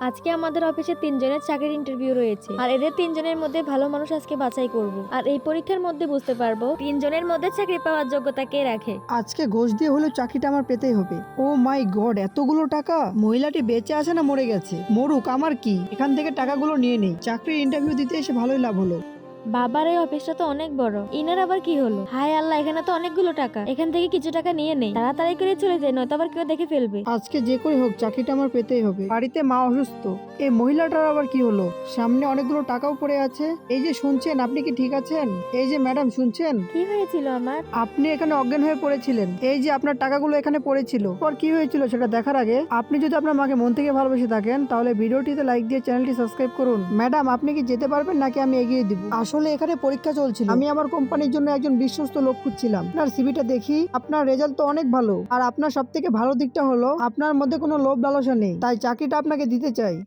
আজকে আমাদের অফিসে 3 জনের চাকরির ইন্টারভিউ রয়েছে, আর এদের 3 জনের মধ্যে ভালো মানুষ আজকে বাছাই করব। আর এই পরীক্ষার মধ্যে বুঝতে পারবো 3 জনের মধ্যে চাকরি পাওয়ার যোগ্যতা কে রাখে। আজকে ঘুষ দিয়ে হলেও চাকরিটা আমার পেতেই হবে। ও মাই গড, এতগুলো টাকা! মহিলাটি বেঁচে আছে না মরে গেছে? মরুক, আমার কি, এখান থেকে টাকাগুলো নিয়ে নেই। চাকরির ইন্টারভিউ দিতে এসে ভালোই লাভ হলো। বাবার এই অফিসটা তো অনেক বড়, ইনার আবার কি হলো? হায় আল্লাহ, এখানে তো অনেকগুলো টাকা, এখান থেকে কিছু টাকা নিয়ে নেই, তাড়াতাড়ি করে চলে যায়, নয়তো আবার কেউ দেখে ফেলবে। আজকে যে করে হোক চাকরিটা আমার পেতেই হবে। বাড়িতে মা অসুস্থ, এই মহিলাটার আবার কি হলো? সামনে অনেকগুলো টাকাও পড়ে আছে। এই যে শুনছেন, আপনি কি ঠিক আছেন? এই যে ম্যাডাম, শুনছেন? কি হয়েছিল আমার? আপনি এখানে অজ্ঞান হয়ে পড়েছিলেন। এই যে আপনার টাকাগুলো এখানে পড়েছিল। পর কি হয়েছিল সেটা দেখার আগে আপনি যদি আপনার মাকে মন থেকে ভালোবেসে থাকেন তাহলে ভিডিওটিতে লাইক দিয়ে চ্যানেলটি সাবস্ক্রাইব করুন। ম্যাডাম, আপনি কি যেতে পারবেন নাকি আমি এগিয়ে দিব? আসলে এখানে পরীক্ষা চলছিল, আমি আমার কোম্পানির জন্য একজন বিশ্বস্ত লোক খুঁজছিলাম। আপনার সিভিটা দেখি, আপনার রেজাল্ট তো অনেক ভালো। আর আপনার সব থেকে ভালো দিকটা হলো আপনার মধ্যে কোনো লোভ লালসা নেই, তাই চাকরিটা আপনাকে দিতে চাই।